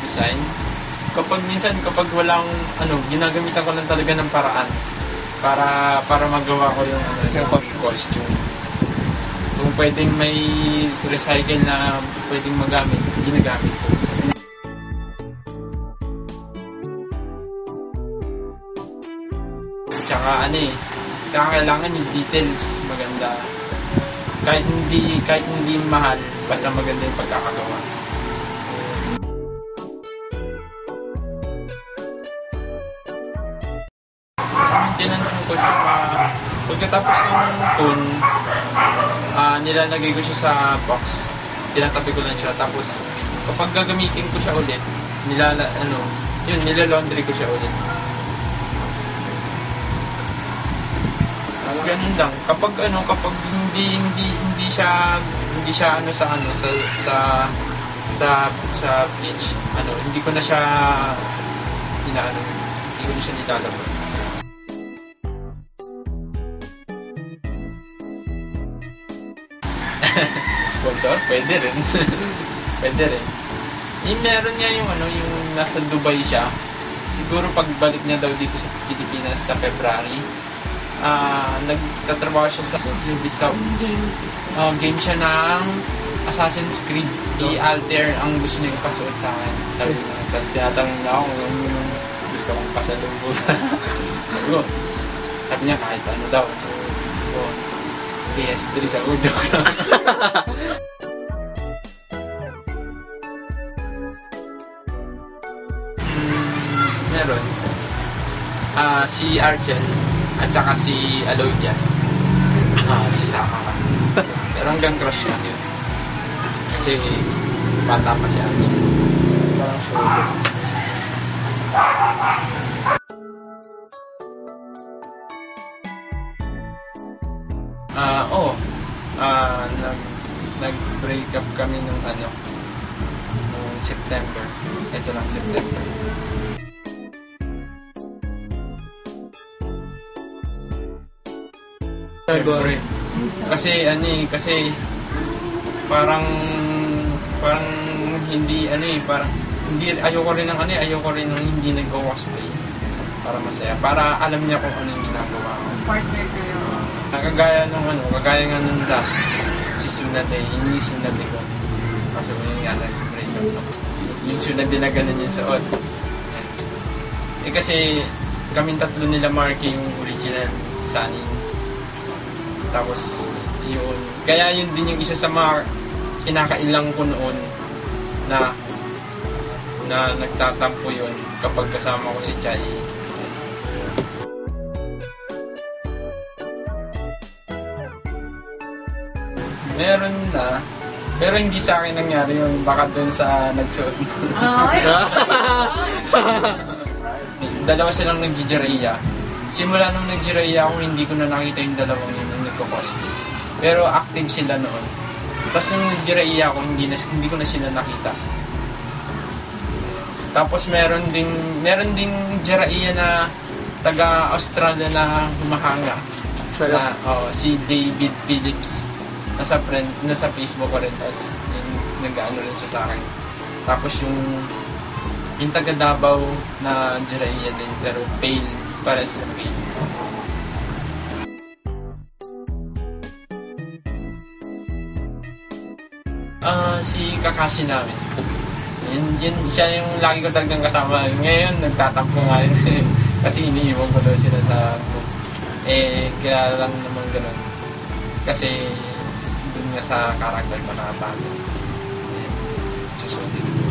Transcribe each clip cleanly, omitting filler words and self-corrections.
design. Kapag walang ginagamitan ko lang talaga ng paraan para magawa ko yung costume. Kung pwedeng may recycle na pwedeng magamit, ginagamit ko. Tsaka kailangan yung details maganda. Kahit hindi mahal, basta maganda yung pagkakagawa. Maintenance ng costume, pagkatapos ng kun, nilalagay ko siya sa box, tinatabi ko lang siya, tapos kapag gagamitin ko siya ulit, nilalaundry ko siya ulit. Tapos ganun lang, kapag hindi siya sa bleach, hindi ko na siya nilalabas. Sponsor? Pwede rin. Pwede rin. Meron nga yung nasa Dubai siya. Siguro pagbalik niya daw dito sa Pilipinas sa February, nagtatrabaho siya sa game siya ng Assassin's Creed. I-alter ang gusto niya ipasuot sa akin. Tapos tinatanong na ako kung gusto kong pasalubong. Sabi niya kahit ano daw. PS3 sa joke lang. Meron. Si Argel at saka si Aloydia. Si Saka. Pero hanggang crush lang yun. Kasi bata pa si Argel. Parang sure. Nag-break up kami nung September. Ito lang September. February. Kasi parang hindi ayoko rin ng hindi nag-cosplay. Para masaya. Para alam niya kung ano yung ginagawa ko. Partner kayo. Kagaya nga nung last, si Sunade, yung Sunade ko. Kasi yun nga, nag-break up ako. Yung Sunade na ganun yung suot. Kasi kaming tatlo nila Marky yung original Sunny. Tapos, yun. Kaya yun din yung isa sa mga kinakailang ko noon na nagtatampo yun kapag kasama ko si Chay. Meron na, pero hindi sa akin nangyari yun, baka dun sa nagsuot mo. Dalawa silang nag-jiraiya. Simula nung nag-jiraiya ako, hindi ko na nakita yung dalawang yun nung nagko-cosplay. Pero active sila noon. Tapos nung nag-jiraiya ako, hindi ko na sila nakita. Tapos meron ding jiraiya na taga-Australia na humahanga. Si David Phillips. Nasa Facebook ko rin, tapos nag-ano rin siya sa akin. Tapos yung taga Davao na jiraiya din, pero pale, para sila pale. Si Kakashi namin. Yun siya yung lagi ko talagang kasama. Ngayon, nagtatampo nga yun. Kasi iniiwan ko daw sila sa group. Kaya lang naman ganun. Kasi sa karakter ko nakatago. Susundin ko.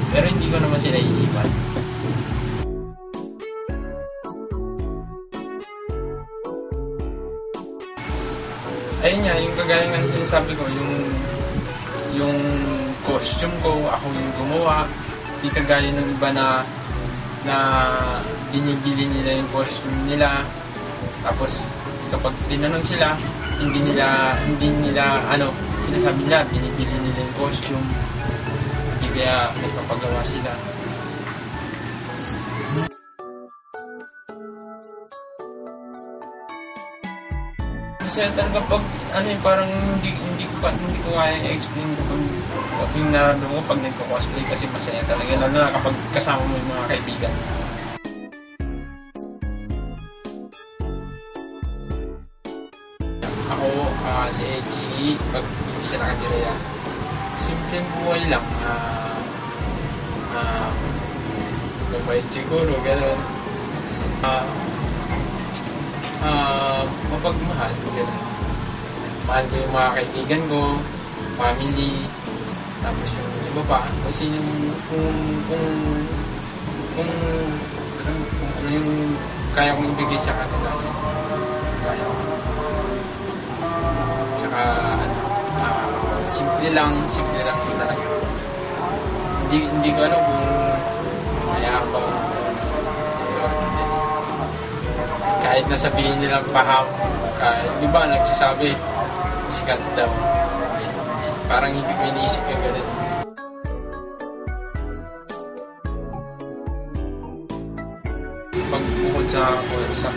Pero hindi ko naman sila iiwan. Ayun nga, yung kagaya nga sinasabi ko, yung costume ko, ako yung gumawa. Hindi kagaya ng iba na binibili nila yung costume nila. Tapos kapag tinanong sila, hindi nila sinasabi nila, binibili nila yung costume, hindi kaya nagpapagawa sila. masaya talaga pag, ano yun, parang hindi ko kaya i-explain kapag yung nararamdaman ko pag nagko-cosplay kasi masaya talaga, lalo na kapag kasama mo yung mga kaibigan. Ako, si Eji, pag hindi siya nakatira, simpleng buhay lang. Mabait siguro, gano'n. Mapagmahal, gano'n. Mahal ko yung mga kaibigan ko, family, tapos yung iba pa. Kasi kung ano yung kaya kong ibigay sa kanila. Kaya ko. Tsaka, simple lang talaga. Hindi ko alam kung mayabang o hindi. Kahit nasabihin nilang paham, di ba nagsasabi, sikat daw. Parang hindi ko iniisip yung ganun. Pagkukod sa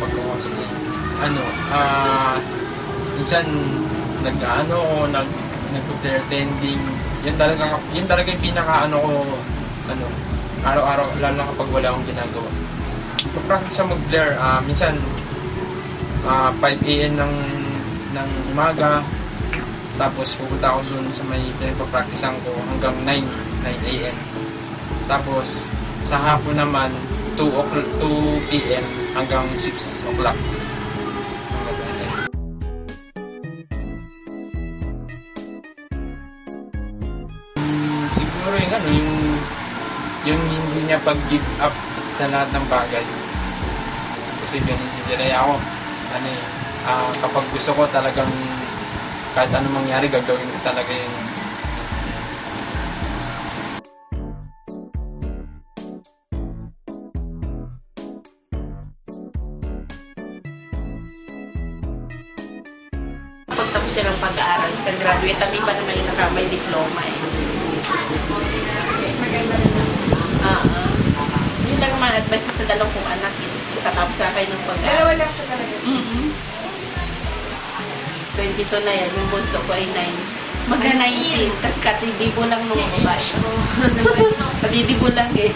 pagkukosplay, minsan nag-pretending. Yan talaga yung pinaka ko, araw-araw, lalo na kapag wala akong ginagawa. Practice sa mag-blur, minsan 5 AM ng umaga, tapos pupunta ako dun sa may pinagpa-practicean ko hanggang 9 AM. Tapos sa hapon naman 2 PM hanggang 6 o'clock. Siguro yung hindi niya pag-give up sa lahat ng bagay. Kasi ganun si Jiray ako. Kapag gusto ko talagang kahit anong mangyari, gagawin ko talaga yun. Pagtapos siya ng pag-aaral, pag-graduate, at iba naman yung may diploma eh. Yes, maganda naman. Yun lang naman advice ko sa dalawang kong anak. Katapos sa akin ng pag-aaral. Dalawa lang po talaga. 22 na yan, yung bunso ko ay 9. Magka 19, kasi katidibo lang nung bash. Katidibo lang eh.